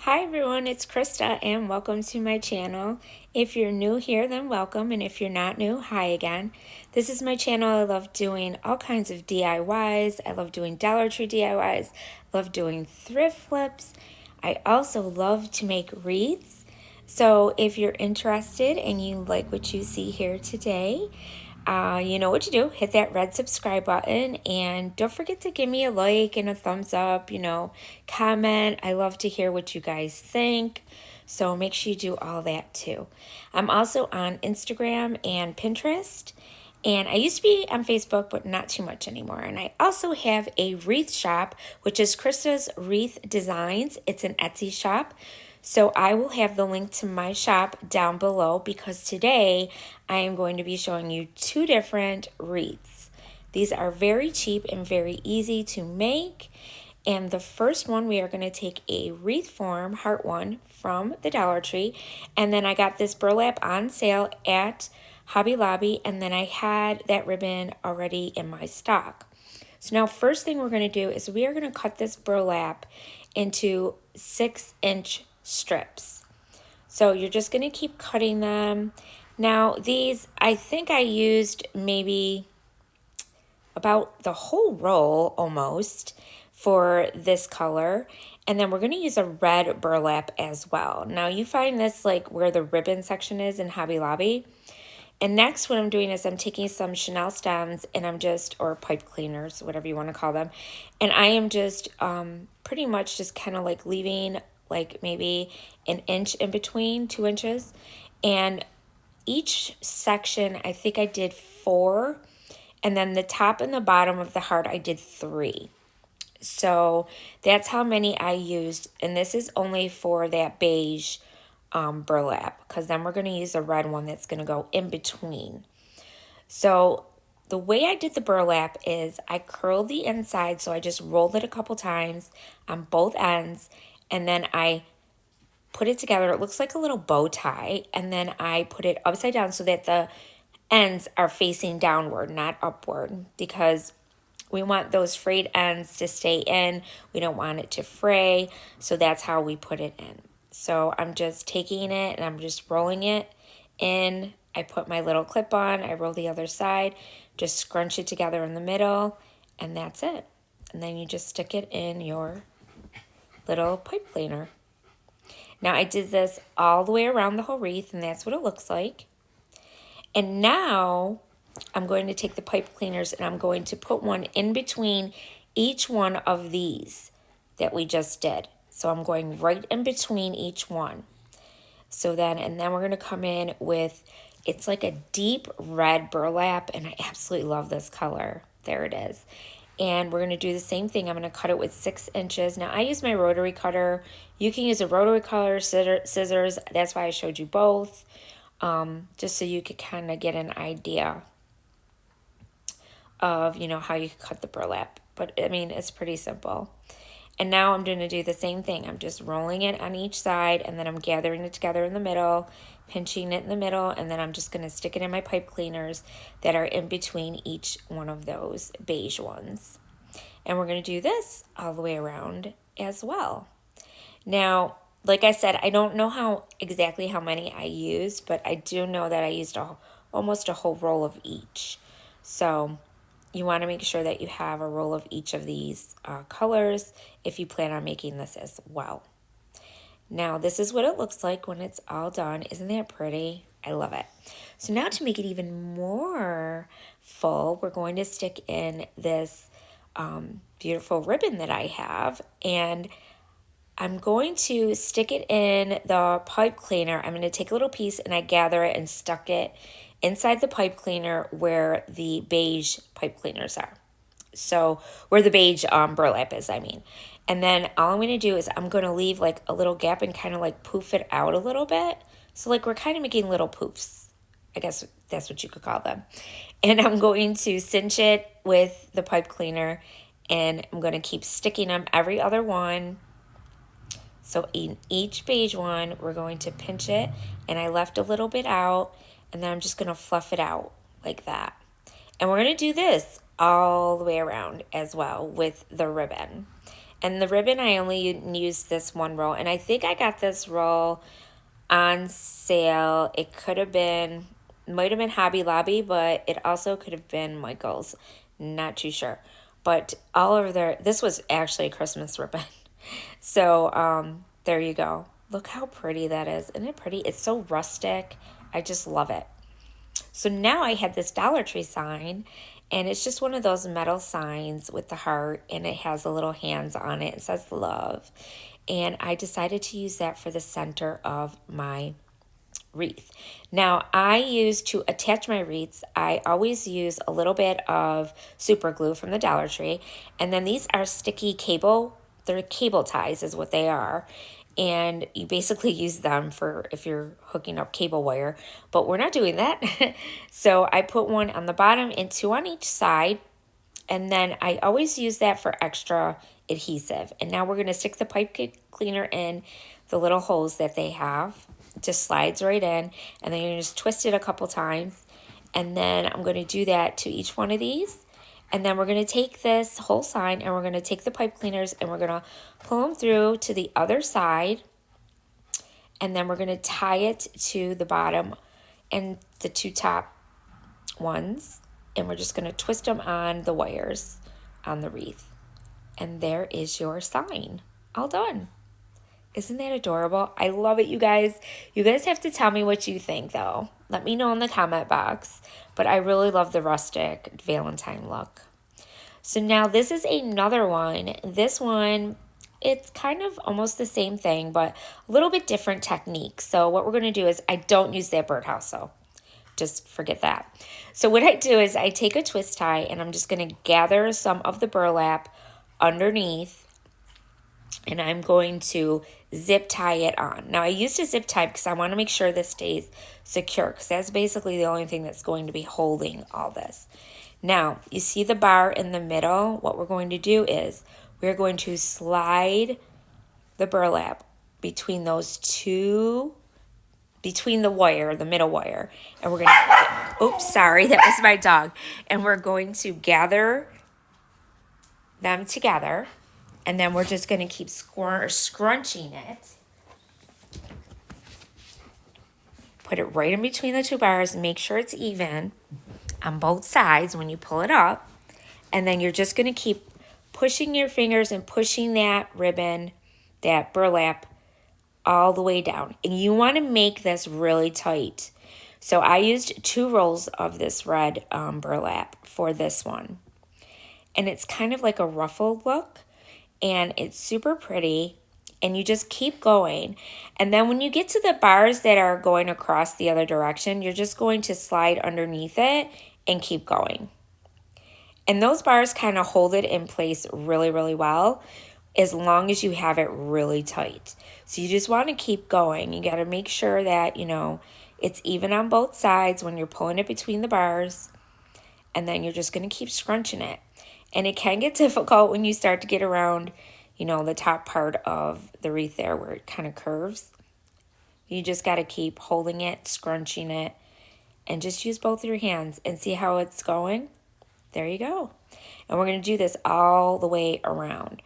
Hi everyone, it's Krista and welcome to my channel. If you're new here, then welcome, and if you're not new, hi again. This is my channel. I love doing all kinds of DIYs. I love doing Dollar Tree DIYs. Love doing thrift flips. I also love to make wreaths. So if you're interested and you like what you see here today, you know what to do. Hit that red subscribe button and don't forget to give me a like and a thumbs up, comment. I love to hear what you guys think. So make sure you do all that too. I'm also on Instagram and Pinterest. And I used to be on Facebook, but not too much anymore. And I also have a wreath shop, which is KristasWreathDesigns. It's an Etsy shop. So I will have the link to my shop down below because today I am going to be showing you two different wreaths. These are very cheap and very easy to make. And the first one, we are going to take a wreath form, heart one, from the Dollar Tree. And then I got this burlap on sale at Hobby Lobby, and then I had that ribbon already in my stock. So now first thing we're going to do is we are going to cut this burlap into 6-inch strips. So you're just going to keep cutting them. Now these, I think I used maybe about the whole roll almost for this color. And then we're going to use a red burlap as well. Now you find this like where the ribbon section is in Hobby Lobby. And next what I'm doing is I'm taking some Chanel stems and I'm just, or pipe cleaners, whatever you want to call them. And I am just pretty much just kind of like leaving like maybe an inch in between, 2 inches. And each section, I think I did 4. And then the top and the bottom of the heart, I did 3. So that's how many I used. And this is only for that beige burlap, because then we're going to use a red one that's going to go in between. So the way I did the burlap is I curled the inside, so I just rolled it a couple times on both ends, and then I put it together. It looks like a little bow tie, and then I put it upside down so that the ends are facing downward, not upward, because we want those frayed ends to stay in. We don't want it to fray, so that's how we put it in. So I'm just taking it and I'm just rolling it in. I put my little clip on, I roll the other side, just scrunch it together in the middle, and that's it. And then you just stick it in your little pipe cleaner. Now I did this all the way around the whole wreath, and that's what it looks like. And now I'm going to take the pipe cleaners and I'm going to put one in between each one of these that we just did. So I'm going right in between each one. And then we're going to come in with, it's like a deep red burlap, and I absolutely love this color. There it is. And we're going to do the same thing. I'm going to cut it with 6 inches. Now I use my rotary cutter. You can use a rotary cutter, scissors. That's why I showed you both. Just so you could kind of get an idea of, how you cut the burlap. But I mean, it's pretty simple. And now I'm going to do the same thing. I'm just rolling it on each side, and then I'm gathering it together in the middle, pinching it in the middle, and then I'm just going to stick it in my pipe cleaners that are in between each one of those beige ones. And we're going to do this all the way around as well. Now, like I said, I don't know exactly how many I used, but I do know that I used almost a whole roll of each. So you want to make sure that you have a roll of each of these colors if you plan on making this as well. Now, this is what it looks like when it's all done. Isn't that pretty? I love it. So now to make it even more full, we're going to stick in this beautiful ribbon that I have, and I'm going to stick it in the pipe cleaner. I'm going to take a little piece and I gather it and stuck it inside the pipe cleaner where the beige pipe cleaners are. So where the beige burlap is, I mean. And then all I'm going to do is I'm going to leave like a little gap and kind of like poof it out a little bit. So like we're kind of making little poofs. I guess that's what you could call them. And I'm going to cinch it with the pipe cleaner, and I'm going to keep sticking them every other one. So in each beige one, we're going to pinch it, and I left a little bit out, and then I'm just going to fluff it out like that. And we're going to do this all the way around as well with the ribbon. And the ribbon, I only used this one roll. And I think I got this roll on sale. It could have been, might have been Hobby Lobby, but it also could have been Michael's. Not too sure. But all of their, this was actually a Christmas ribbon. So there you go. Look how pretty that is. Isn't it pretty? It's so rustic. I just love it. So now I had this Dollar Tree sign, and it's just one of those metal signs with the heart, and it has a little hands on it. It says love. And I decided to use that for the center of my wreath. Now, I use to attach my wreaths, I always use a little bit of super glue from the Dollar Tree. And then these are sticky cable. They're cable ties is what they are. And you basically use them for if you're hooking up cable wire. But we're not doing that. So I put one on the bottom and two on each side. And then I always use that for extra adhesive. And now we're going to stick the pipe cleaner in the little holes that they have. It just slides right in. And then you just twist it a couple times. And then I'm going to do that to each one of these. And then we're going to take this whole sign and we're going to take the pipe cleaners and we're going to pull them through to the other side. And then we're going to tie it to the bottom and the two top ones. And we're just going to twist them on the wires on the wreath. And there is your sign. All done. Isn't that adorable? I love it, you guys. You guys have to tell me what you think, though. Let me know in the comment box. But I really love the rustic Valentine look. So now this is another one. This one, it's kind of almost the same thing, but a little bit different technique. So what we're going to do is I don't use that birdhouse, so just forget that. So what I do is I take a twist tie and I'm just going to gather some of the burlap underneath and I'm going to zip tie it on. Now I used a zip tie because I want to make sure this stays secure because that's basically the only thing that's going to be holding all this. Now you see the bar in the middle? What we're going to do is we're going to slide the burlap between those two, between the wire, the middle wire, and we're going to, oops, sorry, that was my dog. And we're going to gather them together, and then we're just going to keep scrunching it. Put it right in between the two bars, make sure it's even on both sides when you pull it up, and then you're just going to keep pushing your fingers and pushing that ribbon, that burlap, all the way down. And you want to make this really tight. So I used 2 rolls of this red burlap for this one. And it's kind of like a ruffled look. And it's super pretty. And you just keep going. And then when you get to the bars that are going across the other direction, you're just going to slide underneath it and keep going. And those bars kind of hold it in place really, really well, as long as you have it really tight. So you just want to keep going. You got to make sure that, you know, it's even on both sides when you're pulling it between the bars. And then you're just going to keep scrunching it. And it can get difficult when you start to get around, you know, the top part of the wreath there where it kind of curves. You just got to keep holding it, scrunching it, and just use both your hands and see how it's going. There you go. And we're going to do this all the way around.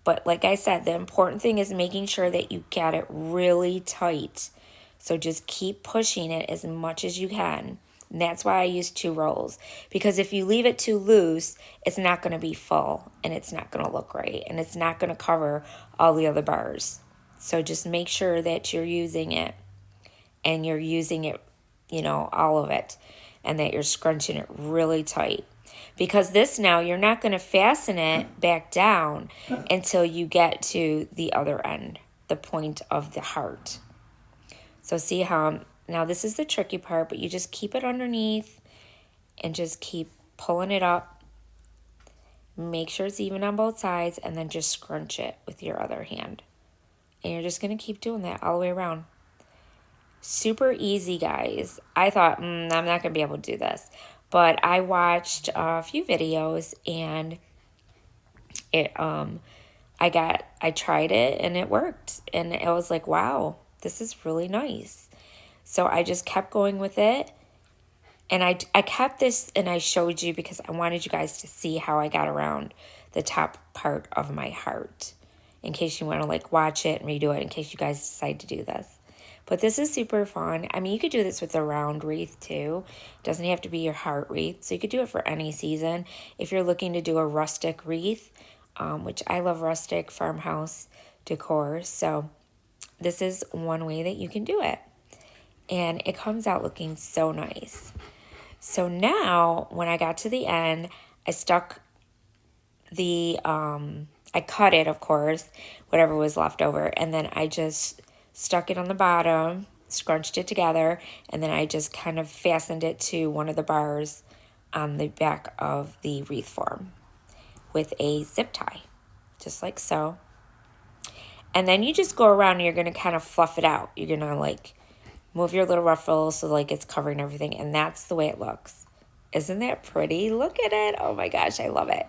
But like I said, the important thing is making sure that you get it really tight. So just keep pushing it as much as you can. And that's why I use 2 rolls. Because if you leave it too loose, it's not going to be full. And it's not going to look right. And it's not going to cover all the other bars. So just make sure that you're using it. And you're using it, you know, all of it. And that you're scrunching it really tight. Because this now, you're not going to fasten it back down until you get to the other end, the point of the heart. So see how, now this is the tricky part, but you just keep it underneath and just keep pulling it up. Make sure it's even on both sides and then just scrunch it with your other hand. And you're just going to keep doing that all the way around. Super easy, guys. I thought, I'm not going to be able to do this. But I watched a few videos and I tried it and it worked. And I was like, wow, this is really nice. So I just kept going with it. And I kept this and I showed you because I wanted you guys to see how I got around the top part of my heart, in case you want to like watch it and redo it in case you guys decide to do this. But this is super fun. I mean, you could do this with a round wreath too. It doesn't have to be your heart wreath. So you could do it for any season. If you're looking to do a rustic wreath, which I love rustic farmhouse decor. So this is one way that you can do it. And it comes out looking so nice. So now when I got to the end, I stuck the, I cut it, of course, whatever was left over. And then I just stuck it on the bottom, scrunched it together, and then I just kind of fastened it to one of the bars on the back of the wreath form with a zip tie, just like so. And then you just go around and you're going to kind of fluff it out. You're going to like move your little ruffles so like it's covering everything, and that's the way it looks. Isn't that pretty? Look at it. Oh my gosh, I love it.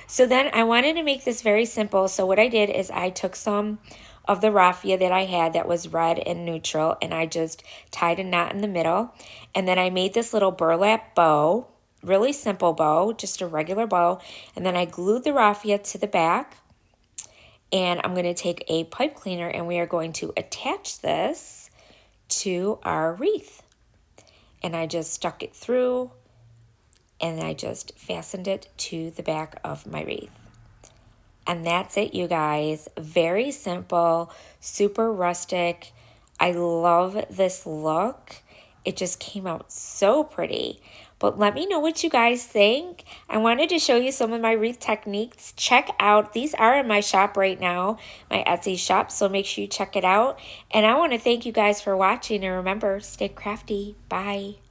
So then I wanted to make this very simple. So what I did is I took some of the raffia that I had that was red and neutral, and I just tied a knot in the middle. And then I made this little burlap bow, really simple bow, just a regular bow. And then I glued the raffia to the back. And I'm going to take a pipe cleaner and we are going to attach this to our wreath. And I just stuck it through and I just fastened it to the back of my wreath. And that's it, you guys. Very simple, super rustic. I love this look. It just came out so pretty. But let me know what you guys think. I wanted to show you some of my wreath techniques. Check out, these are in my shop right now, my Etsy shop, so make sure you check it out. And I want to thank you guys for watching, and remember, stay crafty. Bye.